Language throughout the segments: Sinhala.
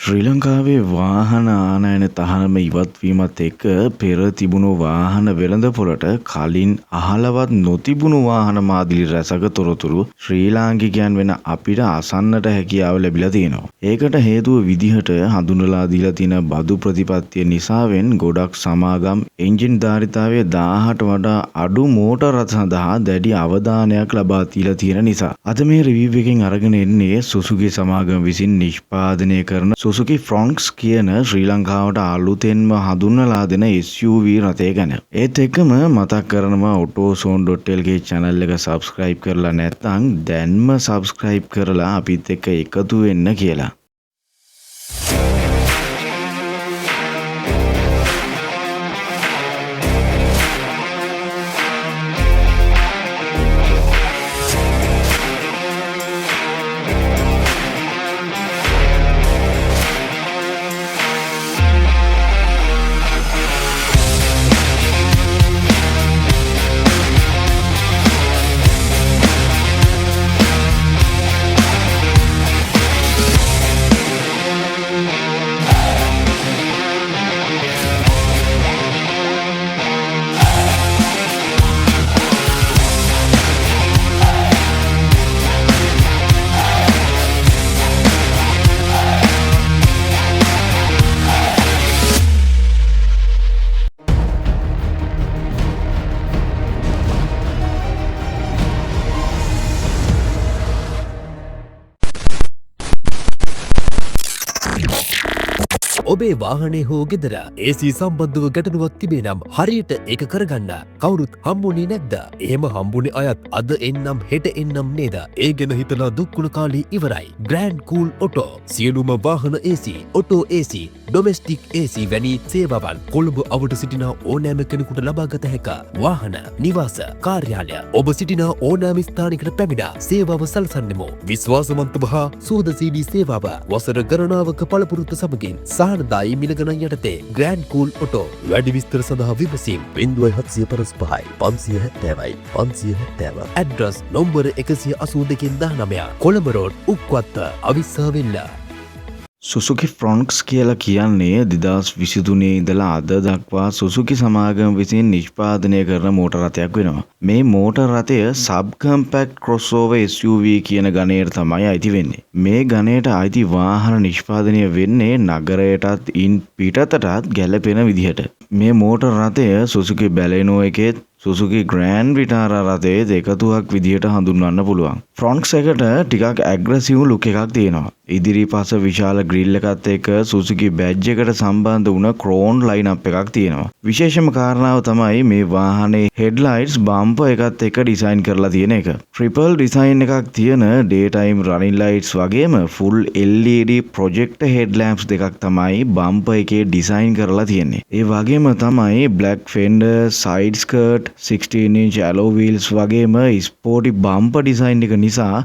ශ්‍රී ලංකාවේ වාහන ආනයන තහනම ඉවත්වීමත් එක්ක පෙර තිබුණු වාහන වෙළඳපොළට කලින් අහලවත් නොතිබුණු වාහන මාදිලි රැසක තොරතුරු ශ්‍රී ලාංකිකයන් වෙන අපිට අසන්නට හැකියාව ලැබිලා තියෙනවා. ඒකට හේතුව විදිහට හඳුන්වලා දීලා තියෙන බදු ප්‍රතිපත්තිය නිසාවෙන් ගොඩක් සමාගම් එන්ජින් ධාරිතාවය 1000ට වඩා අඩු මෝටර රථ සඳහා දැඩි අවධානයක් ලබා දීලා තියෙන නිසා. අද මේ රිවිව් එකෙන් අරගෙන එන්නේ සුසුකි සමාගම විසින් නිෂ්පාදනය කරන සුසුකි ෆ්‍රොන්ක්ස් කියන ශ්‍රී ලංකාවට අලුතෙන්ම හඳුන්වලා දෙන SUV රථය ගැන. ඒත් එක්කම මතක් කරනවා autozone.lk channel එක subscribe කරලා නැත්නම් දැන්ම subscribe කරලා අපිත් එක්ක එකතු වෙන්න කියලා. ඔබේ වාහනේ හෝ ගෙදර AC සම්බන්ධව ගැටලුවක් තිබේ නම් හරියට ඒක කරගන්න කවුරුත් හම්බුනේ නැද්ද? එහෙම හම්බුනේ අයත් අද එන්නම් හෙට එන්නම් නේද? ඒ ගැන හිතලා දුක්කුණ කාලේ ඉවරයි. Grand Cool Auto සියලුම වාහන AC, Auto AC, Domestic AC වැනි සේවාවන් කොළඹ අවට සිටින ඕනෑම කෙනෙකුට ලබාගත හැක. වාහන, නිවාස, කාර්යාලය ඔබ සිටින ඕනෑම ස්ථානයකට පැමිණ සේවාව සලසන්නෙමු. විශ්වාසවන්ත හා සුහදශීලී සේවාව වසර ගණනාවක පළපුරුද්ද සමගින් සහනදායි මිලගණන් යටතේ Grand Cool Auto. වැඩි විස්තර සඳහා විමසීම් 0755 570යි 570. Address number 182/19 Colombo road Ukwatta Avissawella. Suzuki Fronx කියලා කියන්නේ 2023 ඉඳලා අද දක්වා සුසුකි සමාගම විසින් නිෂ්පාදනය කරන මෝටර රථයක් වෙනවා. මේ මෝටර රථය සබ් කම්පැක්ට් ක්‍රොස්ஓවර් SUV කියන ගණයට තමයි අයිති වෙන්නේ. මේ ගණයට අයිති වාහන නිෂ්පාදනය වෙන්නේ නගරයටත් ඉන් පිටතටත් ගැලපෙන විදිහට. මේ මෝටර රථය සුසුකි බැලෙනෝ එකේ සුසුකි ග්‍රෑන්ඩ් විටාරා රථයේ දෙකතුවක් විදිහට හඳුන්වන්න පුළුවන්. ෆ්‍රොන්ක්ස් එකට ටිකක් ඇග්‍රසිව් ලුක් එකක් තියෙනවා. ඉදිරිපස විශාල ග්‍රිල් එකත් එක්ක සුසුකි බැජ් එකට සම්බන්ධ වුණ ක්‍රෝන් ලයින්අප් එකක් තියෙනවා. විශේෂම කාරණාව තමයි මේ වාහනේ හෙඩ්ලයිට්ස් බම්පර් එකත් එක්ක ඩිසයින් කරලා තියෙන එක. ට්‍රිපල් ඩිසයින් එකක් තියෙන ඩේ ටයිම් රනින් ලයිට්ස් වගේම ෆුල් LED ප්‍රොජෙක්ටර් හෙඩ් ලැම්ප්ස් දෙකක් තමයි බම්පර් එකේ ඩිසයින් කරලා තියෙන්නේ. ඒ වගේම තමයි black fender, side skirt, 16-inch alloy wheels වගේම ස්පෝර්ටි බම්පර් ඩිසයින් එක නිසා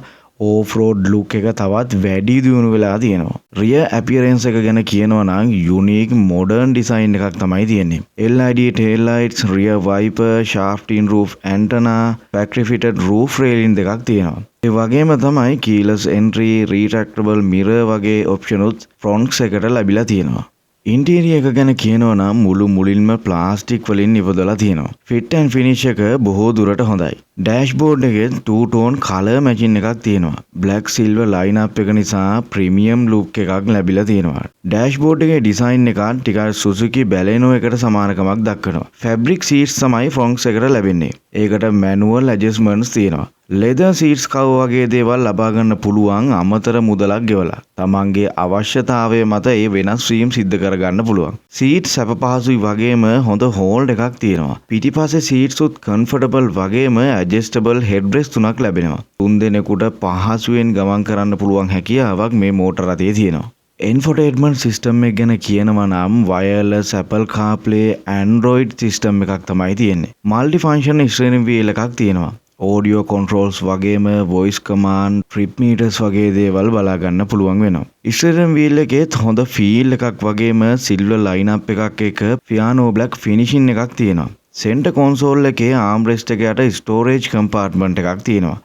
ඕෆ් රෝඩ් ලුක් එක තවත් වැඩි දියුණු වෙලා තියෙනවා. රියර් අපියරන්ස් එක ගැන කියනවා නම් යුනික් මොඩර්න් ඩිසයින් එකක් තමයි තියෙන්නේ. LED tail lights, rear wiper, shaft in roof antenna, factory fitted roof railing දෙකක් තියෙනවා. ඒ වගේම තමයි keyless entry, retractable mirror වගේ ඔප්ෂන්ස් ෆ්‍රොන්ක්ස් එකට ලැබිලා තියෙනවා. ඉන්ටීරියර් එක ගැන කියනවා නම් මුලින්ම ප්ලාස්ටික් වලින් ඉවදලා තියෙනවා. ෆිට් ඇන්ඩ් ෆිනිෂ් එක බොහෝ දුරට හොඳයි. ඩෑෂ්බෝඩ් එකේ 2 tone කලර් මැචින් එකක් තියෙනවා. බ්ලැක් සිල්වර් ලයින්අප් එක නිසා ප්‍රීමියම් ලුක් එකක් ලැබිලා තියෙනවා. ඩෑෂ්බෝඩ් එකේ ඩිසයින් එක ටිකක් සුසුකි බැලෙනෝ එකට සමානකමක් දක්වනවා. ෆැබ්‍රික් සීට්ස් තමයි ෆ්‍රොන්ක්ස් එකට ලැබෙන්නේ. ඒකට මැනුවල් ඇඩ්ජස්ට්මන්ට්ස් තියෙනවා. ලෙදර් සීට්ස් කවර් වගේ දේවල් ලබා ගන්න පුළුවන් අමතර මුදලක් ගෙවලා තමන්ගේ අවශ්‍යතාවය මත ඒ වෙනස් වීම් සිද්ධ කරගන්න පුළුවන්. සීට් සැප පහසුයි වගේම හොඳ හෝල්ඩ් එකක් තියෙනවා. පිටිපස්සේ සීට්ස් උත් කම්ෆර්ටබල් වගේම ඇඩ්ජස්ටබල් හෙඩ් රෙස්ට් තුනක් ලැබෙනවා. තුන් දෙනෙකුට පහසුවෙන් ගමන් කරන්න පුළුවන් හැකියාවක් මේ මෝටර රථයේ තියෙනවා. එන්ෆෝටේන්මන්ට් සිස්ටම් එක ගැන කියනවා නම් wireless Apple CarPlay Android system එකක් තමයි තියෙන්නේ. මල්ටි ෆන්ක්ෂන් ස්ටියරින් වීල් එකක් තියෙනවා. audio controls වගේම voice command, trip meters වගේ දේවල් බලා ගන්න පුළුවන් වෙනවා. ස්ටියරින් වීල් එකේත් හොඳ ෆීල් එකක් වගේම සිල්වර් ලයින්අප් එකක් එක පියානෝ බ්ලැක් ෆිනිෂින් එකක් තියෙනවා. සෙන්ටර් කන්සෝල් එකේ ආම්රෙස්ට් එක යට ස්ටෝරේජ් කම්පාර්ට්මන්ට් එකක් තියෙනවා.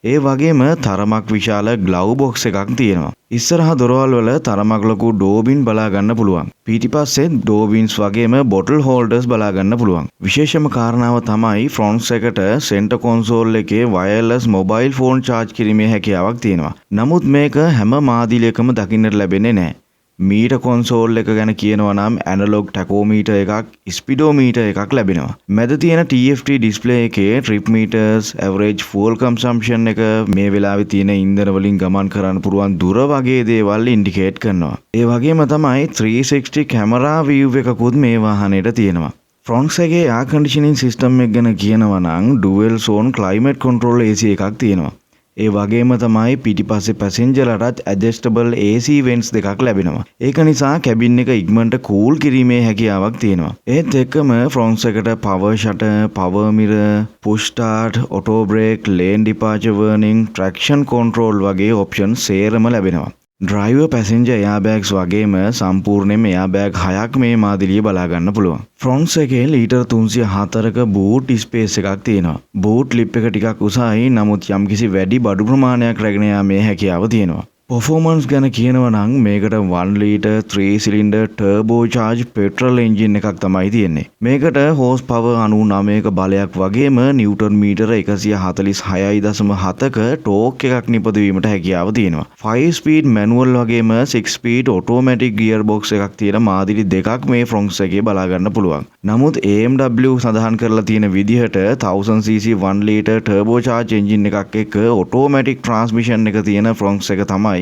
ඒ වගේම තරමක් විශාල ග්ලව් බොක්ස් එකක් තියෙනවා. ඉස්සරහා දොරවල් වල තරමක් ලොකු ඩෝබින් බලා ගන්න පුළුවන්. පිටිපස්සේ ඩෝබින්ස් වගේම බොටල් හෝල්ඩර්ස් බලා ගන්න පුළුවන්. විශේෂම කාරණාව තමයි ෆ්‍රොන්ට්ස් එකට සෙන්ටර් කොන්සෝල් එකේ වයර්ලස් මොබයිල් ෆෝන් charge කිරීමේ හැකියාවක් තියෙනවා. නමුත් මේක හැම මාදිලියකම දකින්නට ලැබෙන්නේ නැහැ. මීටර් කොන්සෝල් එක ගැන කියනවා නම් ඇනලොග් ටැකෝමීටර් එකක්, ස්පීඩෝමීටර් එකක් ලැබෙනවා. මැද තියෙන TFT ඩිස්ප්ලේ එකේ trip meters, average fuel consumption එක, මේ වෙලාවේ තියෙන ඉන්ධන වලින් ගමන් කරන්න පුළුවන් දුර වගේ දේවල් ඉන්ඩිකේට් කරනවා. ඒ වගේම තමයි 360 කැමරා view එකකුත් මේ වාහනේට තියෙනවා. ෆ්‍රොන්ට්ස් එකේ එයාර් කන්ඩිෂනින් සිස්ටම් එක ගැන කියනවා නම් dual zone climate control AC එකක් තියෙනවා. ඒ වගේම තමයි පිටිපස්සේ පැසෙන්ජර්ලටත් ඇඩ්ජස්ටබල් AC වෙන්ට්ස් දෙකක් ලැබෙනවා. ඒක නිසා කැබින් එක ඉක්මනට කූල් කිරීමේ හැකියාවක් තියෙනවා. ඒත් එක්කම ෆ්‍රොන්ට්ස් එකට power shutter, power mirror, push start, auto brake, lane departure warning, traction control වගේ ඔප්ෂන් සේරම ලැබෙනවා. ඩ්‍රයිවර් පැසෙන්ජර් එයාබෑග්ස් වගේම සම්පූර්ණයෙන්ම එයාබෑග් 6ක් මේ මාදිලිය බලා ගන්න පුළුවන්. ෆ්‍රොන්ට්ස් එකේ ලීටර් 304ක බූට් ස්පේස් එකක් තියෙනවා. බූට් ලිප් එක ටිකක් උසයි, නමුත් යම්කිසි වැඩි බඩු ප්‍රමාණයක් රැගෙන යාමේ හැකියාව තියෙනවා. පර්ෆෝමන්ස් ගැන කියනවා නම් මේකට 1 litre 3 cylinder turbo charge petrol engine එකක් තමයි තියෙන්නේ. මේකට හෝස් පවර් 99ක බලයක් වගේම නිව්ටන් මීටර 146.7ක ටෝක් එකක් නිපදවීමට හැකියාව තියෙනවා. 5 ස්පීඩ් මැනුවල් වගේම 6 ස්පීඩ් ඔටෝමැටික් ගියර් බොක්ස් එකක් තියෙන මාදිලි දෙකක් මේ ෆ්‍රොන්ට්ස් එකේ බලා ගන්න පුළුවන්. නමුත් AMW සඳහන් කරලා තියෙන විදිහට 1000cc 1 litre turbo charge engine එකක් එක්ක ඔටෝමැටික් ට්‍රාන්ස්මිෂන් එක තියෙන ෆ්‍රොන්ට්ස් එක තමයි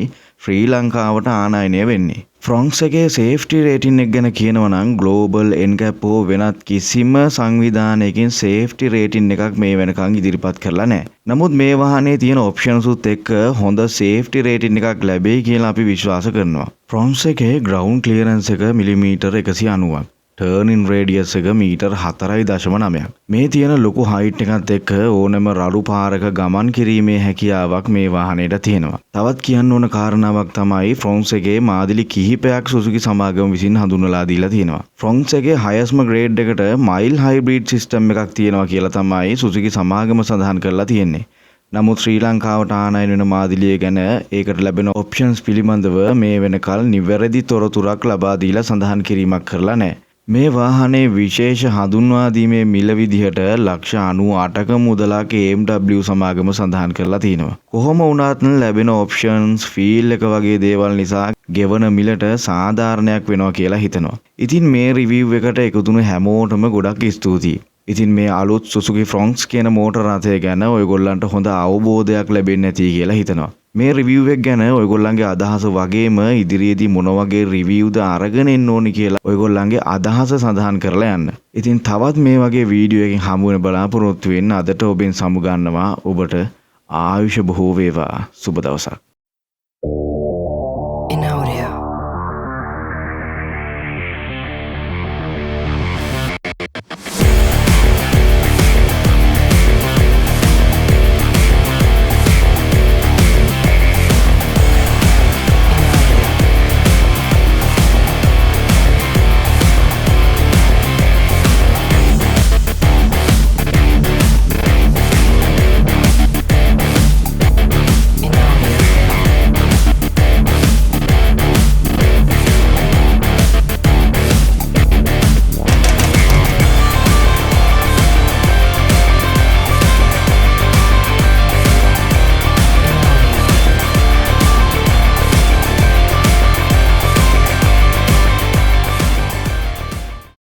ශ්‍රී ලංකාවට ආනයනය වෙන්නේ. ෆ්‍රොන්ට්ස් එකේ සේෆ්ටි රේටින් එක ගැන කියනවා නම් ග්ලෝබල් NCAP හෝ වෙනත් කිසිම සංවිධානයකින් සේෆ්ටි රේටින් එකක් මේ වෙනකන් ඉදිරිපත් කරලා නැහැ. නමුත් මේ වාහනේ තියෙන ඔප්ෂන්ස් උත් එක්ක හොඳ සේෆ්ටි රේටින් එකක් ලැබෙයි කියලා අපි විශ්වාස කරනවා. ෆ්‍රොන්ට්ස් එකේ ග්‍රවුන්ඩ් ක්ලියරන්ස් එක මිලිමීටර් 190ක්. ටර්න් ඉන් රේඩියස් එක මීටර් 4.9ක්. මේ තියෙන ලොකු හයිට් එකත් එක්ක ඕනෑම රළු පාරක ගමන් කිරීමේ හැකියාවක් මේ වාහනේට තියෙනවා. තවත් කියන්න ඕන කාරණාවක් තමයි ෆ්‍රොන්ට්ස් එකේ මාදිලි කිහිපයක් සුසුකි සමාගම විසින් හඳුන්වලා දීලා තියෙනවා. ෆ්‍රොන්ට්ස් එකේ හයස්ම ග්‍රේඩ් එකට මයිල් හයිබ්‍රිඩ් සිස්ටම් එකක් තියෙනවා කියලා තමයි සුසුකි සමාගම සඳහන් කරලා තියෙන්නේ. නමුත් ශ්‍රී ලංකාවට ආනයන වෙන මාදිලිය ගැන ඒකට ලැබෙන ඔප්ෂන්ස් පිළිබඳව මේ වෙනකල් නිවැරදි තොරතුරක් ලබා දීලා සඳහන් කිරීමක් කරලා නැහැ. මේ වාහනේ විශේෂ හඳුන්වා දීමේ මිල විදිහට ලක්ෂ 98ක මුදලක් AMW සමාගම සඳහන් කරලා තිනවා. කොහොම වුණත් ලැබෙන ඔප්ෂන්ස්, ෆීල් එක වගේ දේවල් නිසා ගෙවන මිලට සාධාරණයක් වෙනවා කියලා හිතනවා. ඉතින් මේ රිවිව් එකට එකතුණු හැමෝටම ගොඩක් ස්තුතියි. ඉතින් මේ අලුත් Suzuki Fronx කියන මෝටර රථය ගැන ඔයගොල්ලන්ට හොඳ අවබෝධයක් ලැබෙන්නේ නැති කියලා හිතනවා. මේ රිවිව් එක ගැන ඔයගොල්ලන්ගේ අදහස වගේම ඉදිරියේදී මොන වගේ රිවිව්ද අරගෙන එන්න ඕනි කියලා ඔයගොල්ලන්ගේ අදහස සඳහන් කරලා යන්න. ඉතින් තවත් මේ වගේ වීඩියෝ එකකින් හමු වෙන බලාපොරොත්තු වෙන්න අදට ඔබෙන් සමු ගන්නවා. ඔබට ආයුෂ බොහෝ වේවා. සුබ දවසක්.